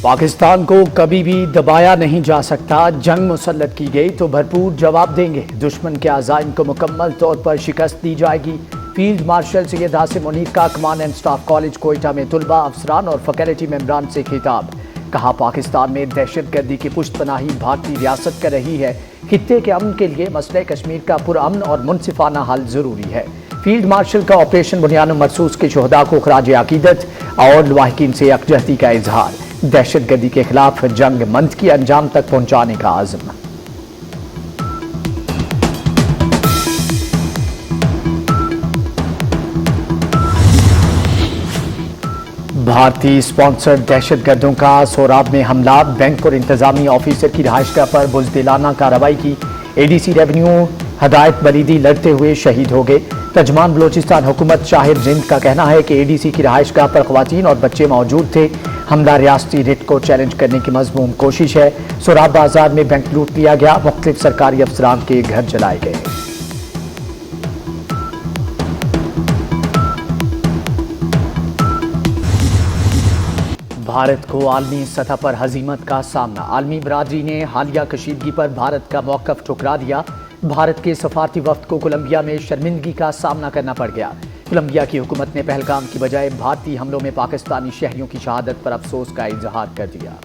पाकिस्तान को कभी भी दबाया नहीं जा सकता। जंग मुसल्लत की गई तो भरपूर जवाब देंगे। दुश्मन के अज़ाइम को मुकम्मल तौर पर शिकस्त दी जाएगी। फील्ड मार्शल सैयद आसिम मुनीर का command and staff college Quetta में तुलबा, अफसरान और फैकल्टी मेंबरान से खिताब। कहा, पाकिस्तान में दहशतगर्दी की पुष्टपनाही भारतीय रियासत कर रही है। खित्ते के अमन के लिए मसले कश्मीर का पुरअमन और मुनसिफाना हल जरूरी है। फील्ड मार्शल का ऑपरेशन बुनियान मरसूस के शहदा को खराज अकीदत और लवाहिकीन से यकजहती का इजहार। दहशतगर्दी के खिलाफ जंग मंद की अंजाम तक पहुंचाने का आज़म। भारतीय स्पॉन्सर दहशतगर्दों का सोराब में हमला। बैंक और इंतजामी ऑफिसर की रिहाइशगाह पर बुज़दिलाना कार्रवाई की। एडीसी रेवेन्यू हदायत बलीदी लड़ते हुए शहीद हो गए। तर्जमान बलोचिस्तान हुकूमत शाहिर जिंद का कहना है कि एडीसी की रिहाइशगाह पर ख्वातीन और बच्चे मौजूद थे। हमला रियासती रिट को चैलेंज करने की मज़मूम कोशिश है। सोराब बाजार में बैंक लूट लिया गया। मुख्तलिफ सरकारी अफसरान के घर जलाए गए। भारत को आलमी सतह पर हजीमत का सामना। आलमी बरादरी ने हालिया कशीदगी पर भारत का मौक़िफ़ ठुकरा दिया। भारत के सफारती वफ्द को कोलंबिया में शर्मिंदगी का सामना करना पड़ गया। कोलंबिया की हुकूमत ने पहलगाम की बजाय भारतीय हमलों में पाकिस्तानी शहरियों की शहादत पर अफसोस का इजहार कर दिया।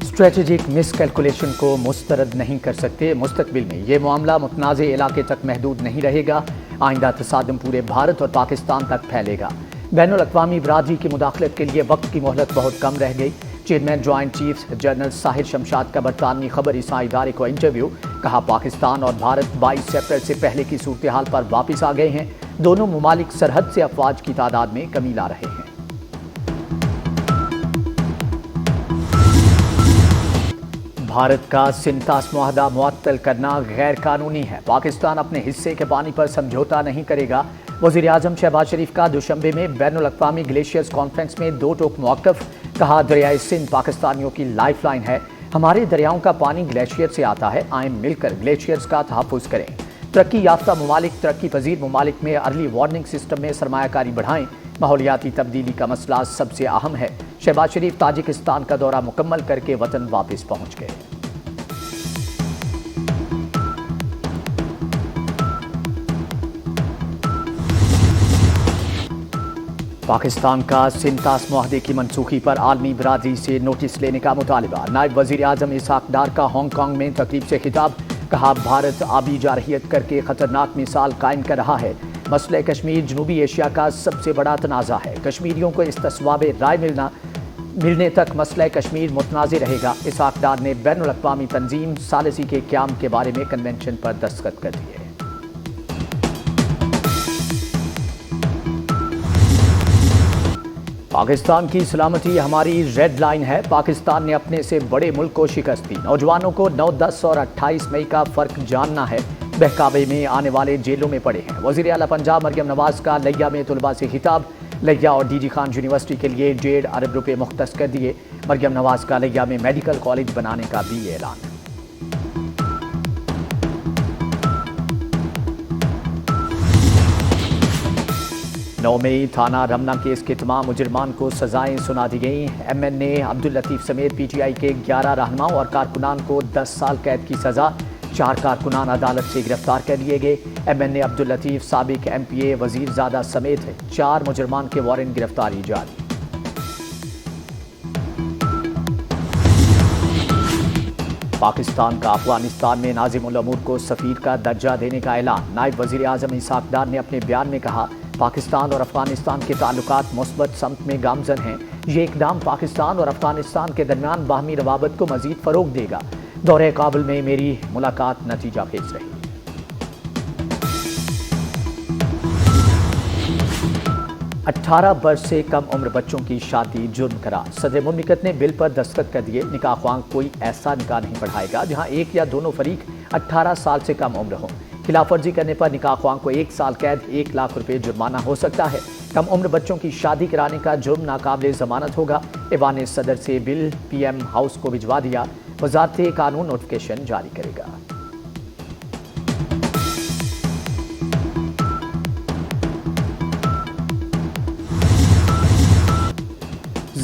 स्ट्रेटेजिक मिसकैलकुलेशन को मुस्तरद नहीं कर सकते। मुस्तकबिल में ये मामला मुतनाज़े इलाके तक महदूद नहीं रहेगा। आइंदा तसादम पूरे भारत और पाकिस्तान तक फैलेगा। बैनुल अक़वामी बरादरी की मुदाखलत के लिए वक्त की मोहलत बहुत कम रह गई। Chairman joint chief general Sahir Shamshad का बरतानवी खबर इसा इदारे को इंटरव्यू। कहा, पाकिस्तान और भारत 22 अप्रैल से पहले की सूरत हाल पर वापस आ गए हैं। दोनों मुमालिक सरहद से अफवाज की तादाद में कमी ला रहे हैं। भारत का सिंतास मुआहदा मुअत्तल करना गैर कानूनी है। पाकिस्तान अपने हिस्से के पानी पर समझौता नहीं करेगा। वज़ीर आज़म शहबाज शरीफ का दुशंबे में बैनुल अक़वामी ग्लेशियर्स कॉन्फ्रेंस में दो टोक मौक़िफ़। कहा, दरियाए सिंध पाकिस्तानियों की लाइफ लाइन है। हमारे दरियाओं का पानी ग्लेशियर से आता है। आए मिलकर ग्लेशियर्स का तहफ़्फ़ुज़ करें। तरक्की याफ्ता ममालिक तरक्की पजीर ममालिक में अर्ली वार्निंग सिस्टम में सरमायाकारी बढ़ाएं। माहौलियाती तब्दीली का मसला सबसे अहम है। शहबाज शरीफ ताजिकिस्तान का दौरा मुकम्मल करके वतन वापस पहुंच गए। पाकिस्तान का सिंतास मुआहदे की मनसूखी पर आलमी बरादरी से नोटिस लेने का मुतालबा। नायब वज़ीर आज़म इसहाक डार का हांगकांग में तकरीब से खिताब। कहा, भारत आबी जारहियत करके खतरनाक मिसाल कायम कर रहा है। मसले कश्मीर जनूबी एशिया का सबसे बड़ा तनाज़ा है। कश्मीरियों को इस्तिस्वाब राय मिलने तक मसला कश्मीर मुतनाज़ रहेगा। इसहाक डार ने बैनुल अक़वामी तंजीम सालिसी के क़याम के बारे में कन्वेंशन पर दस्तखत कर दिए। पाकिस्तान की सलामती हमारी रेड लाइन है। पाकिस्तान ने अपने से बड़े मुल्क को शिकस्त दी। नौजवानों को 9, 10 और 28 मई का फ़र्क जानना है। बहकावे में आने वाले जेलों में पड़े हैं। वज़ीर आला पंजाब मरियम नवाज़ का लिया में तुलबा से खिताब। लिया और डीजी खान यूनिवर्सिटी के लिए 1.5 अरब रुपए मुख्तस कर दिए। मरियम नवाज़ का लिया में मेडिकल कॉलेज बनाने का भी ऐलान। नौ मई थाना रमना केस के तमाम मुजरमान को सजाएं सुना दी गई। MNA अब्दुल लतीफ़ समेत PTI के 11 रहनुमाओं और कारकुनान को 10 साल कैद की सज़ा। 4 कारकुनान अदालत से गिरफ्तार कर लिए गए। MNA अब्दुल लतीफ़, साबिक MPA वज़ीर ज़ादा समेत 4 मुजरमान के वारंट गिरफ्तारी जारी। पाकिस्तान का अफगानिस्तान में नाज़िमुल अमूर को सफ़ीर का दर्जा देने का ऐलान। नायब वज़ीर आज़म इसहाक डार ने अपने बयान में कहा, पाकिस्तान और अफगानिस्तान के ताल्लुकात मुस्बत समत में गामजन हैं। ये इक़दाम पाकिस्तान और अफगानिस्तान के दरमियान बाहमी रवाबत को मज़ीद फ़रोग़ देगा। दौरे काबुल में मेरी मुलाकात नतीजा खेज रही। 18 वर्ष से कम उम्र बच्चों की शादी जुर्म करार। सदर मुमलिकत ने बिल पर दस्तखत कर दिए। निकाह ख्वां कोई ऐसा निकाह नहीं पढ़ाएगा जहां एक या दोनों फरीक 18 साल से कम उम्र हों। खिलाफ वर्जी करने पर निकाह ख्वां को 1 साल कैद, 1 लाख रुपए जुर्माना हो सकता है। कम उम्र बच्चों की शादी कराने का जुर्म नाकाबिले जमानत होगा। ऐवान सदर से बिल PM हाउस को भिजवा दिया। वज़ारत कानून नोटिफिकेशन जारी करेगा।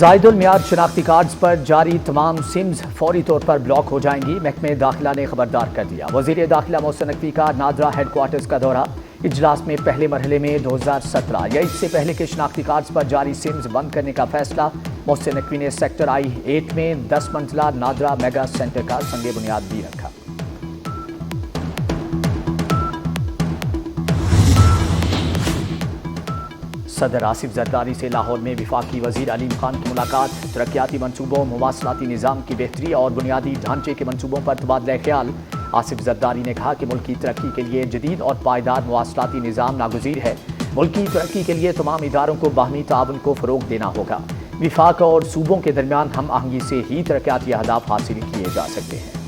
زائد المیعاد شناختی کارڈز پر جاری تمام سمز فوری طور پر بلاک ہو جائیں گی، محکمہ داخلہ نے خبردار کر دیا۔ وزیر داخلہ محسن نقوی کا نادرا ہیڈ کوارٹرز کا دورہ، اجلاس میں پہلے مرحلے میں 2017 یا اس سے پہلے کے شناختی کارڈز پر جاری سمز بند کرنے کا فیصلہ۔ محسن نقوی نے سیکٹر I-8 میں 10 منزلہ نادرا میگا سینٹر کا سنگ بنیاد بھی رکھا۔ صدر آصف زرداری سے لاہور میں وفاقی وزیر علیم خان کی ملاقات، ترقیاتی منصوبوں، مواصلاتی نظام کی بہتری اور بنیادی ڈھانچے کے منصوبوں پر تبادلہ خیال۔ آصف زرداری نے کہا کہ ملک کی ترقی کے لیے جدید اور پائیدار مواصلاتی نظام ناگزیر ہے۔ ملک کی ترقی کے لیے تمام اداروں کو باہمی تعاون کو فروغ دینا ہوگا۔ وفاق اور صوبوں کے درمیان ہم آہنگی سے ہی ترقیاتی اہداف حاصل کیے جا سکتے ہیں۔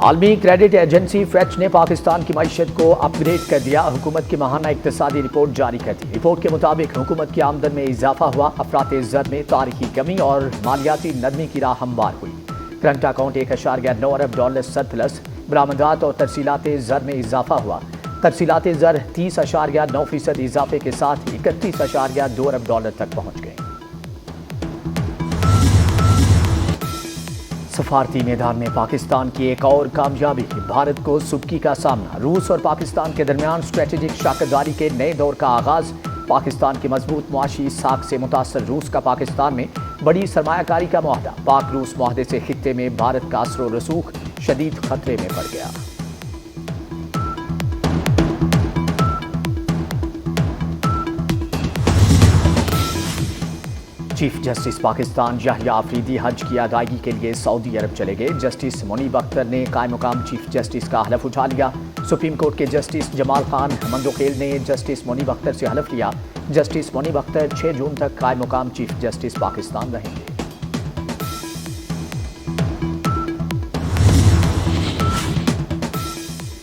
عالمی کریڈٹ ایجنسی فیچ نے پاکستان کی معیشت کو اپ گریڈ کر دیا، حکومت کی ماہانہ اقتصادی رپورٹ جاری کر دی۔ رپورٹ کے مطابق حکومت کی آمدن میں اضافہ ہوا، افراط زر میں تاریخی کمی اور مالیاتی نرمی کی راہ ہموار ہوئی۔ کرنٹ اکاؤنٹ $1.9 ارب سرپلس، برآمدات اور ترسیلات زر میں اضافہ ہوا، ترسیلات زر 30.9% اضافے کے ساتھ $31.2 ارب تک پہنچ گئے۔ سفارتی میدان میں پاکستان کی ایک اور کامیابی، بھارت کو سبکی کا سامنا، روس اور پاکستان کے درمیان اسٹریٹجک شراکت داری کے نئے دور کا آغاز۔ پاکستان کی مضبوط معاشی ساکھ سے متاثر روس کا پاکستان میں بڑی سرمایہ کاری کا معاہدہ، پاک روس معاہدے سے خطے میں بھارت کا اثر و رسوخ شدید خطرے میں پڑ گیا۔ چیف جسٹس پاکستان یحییٰ آفریدی حج کی ادائیگی کے لیے سعودی عرب چلے گئے۔ جسٹس منیب اختر نے قائم مقام چیف جسٹس کا حلف اٹھا لیا۔ سپریم کورٹ کے جسٹس جمال خان مندوخیل نے جسٹس منیب اختر سے حلف لیا۔ جسٹس منیب اختر 6 جون تک قائم مقام چیف جسٹس پاکستان رہیں گے۔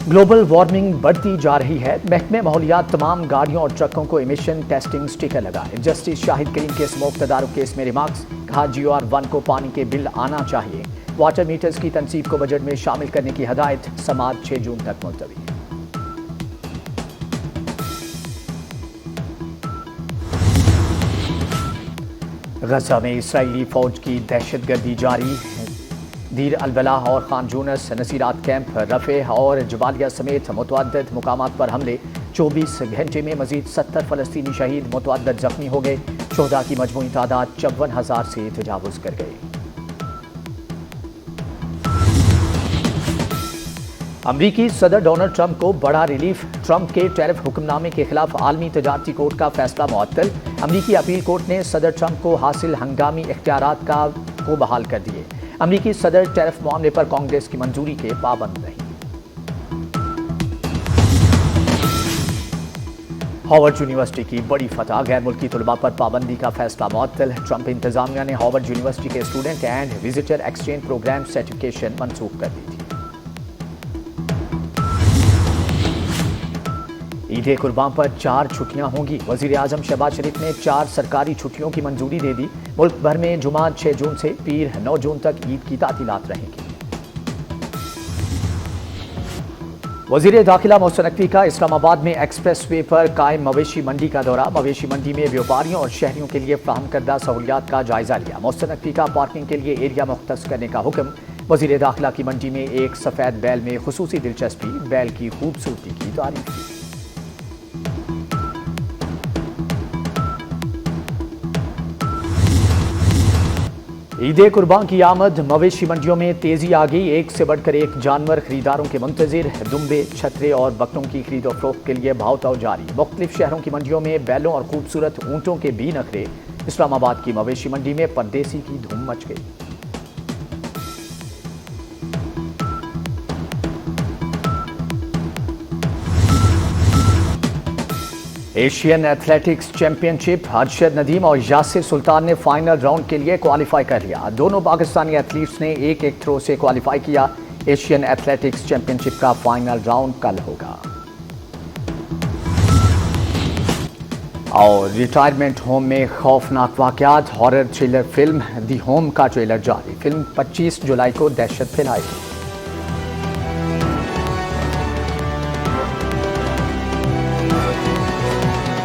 گلوبل وارمنگ بڑھتی جا رہی ہے، محکمہ ماحولیات تمام گاڑیوں اور ٹرکوں کو ایمیشن ٹیسٹنگ سٹیکر لگائے۔ جسٹس شاہد کریم کے اسموک تدارک کیس میں ریمارکس، کہا GR1 کو پانی کے بل آنا چاہیے۔ واٹر میٹرز کی تنصیب کو بجٹ میں شامل کرنے کی ہدایت، سماعت 6 جون تک ملتوی۔ غزہ میں اسرائیلی فوج کی دہشت گردی جاری، دیر البلاح اور خان یونس، نصیرات کیمپ، رفح اور جبالیہ سمیت متعدد مقامات پر حملے۔ 24 گھنٹے میں مزید 70 فلسطینی شہید، متعدد زخمی ہو گئے۔ شہداء کی مجموعی تعداد 54,000 سے تجاوز کر گئی۔ امریکی صدر ڈونلڈ ٹرمپ کو بڑا ریلیف، ٹرمپ کے ٹیرف حکم نامے کے خلاف عالمی تجارتی کورٹ کا فیصلہ معطل۔ امریکی اپیل کورٹ نے صدر ٹرمپ کو حاصل ہنگامی اختیارات کو بحال کر دیے۔ امریکی صدر ٹیرف معاملے پر کانگریس کی منظوری کے پابند نہیں۔ ہارورڈ یونیورسٹی کی بڑی فتح، غیر ملکی طلباء پر پابندی کا فیصلہ معطل۔ ٹرمپ انتظامیہ نے ہارورڈ یونیورسٹی کے student and visitor exchange program certification منسوخ کر دی تھی۔ عید قربان پر 4 چھٹیاں ہوں گی، وزیر اعظم شہباز شریف نے 4 سرکاری چھٹیوں کی منظوری دے دی۔ ملک بھر میں جمعہ 6 جون سے پیر 9 جون تک عید کی تعطیلات رہیں گی۔ وزیر داخلہ محسن نقوی کا اسلام آباد میں ایکسپریس وے پر قائم مویشی منڈی کا دورہ، مویشی منڈی میں بیوپاریوں اور شہریوں کے لیے فراہم کردہ سہولیات کا جائزہ لیا۔ محسن نقوی کا پارکنگ کے لیے ایریا مختص کرنے کا حکم۔ وزیر داخلہ کی منڈی میں ایک سفید بیل میں خصوصی دلچسپی، بیل کی خوبصورتی کی تعریف کی۔ عید قربان کی آمد، مویشی منڈیوں میں تیزی آ گئی، ایک سے بڑھ کر ایک جانور خریداروں کے منتظر۔ دمبے، چھترے اور بکروں کی خرید و فروخت کے لیے بھاؤ تاؤ جاری۔ مختلف شہروں کی منڈیوں میں بیلوں اور خوبصورت اونٹوں کے بھی نخرے۔ اسلام آباد کی مویشی منڈی میں پردیسی کی دھوم مچ گئی۔ ایشین ایتھلیٹکس چیمپئن شپ، ارشد ندیم اور یاسر سلطان نے فائنل راؤنڈ کے لیے کوالیفائی کر لیا۔ دونوں پاکستانی ایتھلیٹس نے ایک ایک تھرو سے کوالیفائی کیا۔ ایشین ایتھلیٹکس چیمپئن شپ کا فائنل راؤنڈ کل ہوگا۔ اور ریٹائرمنٹ ہوم میں خوفناک واقعات، horror thriller film the home کا ٹریلر جاری۔ فلم 25 جولائی کو دہشت پھیلائے گی۔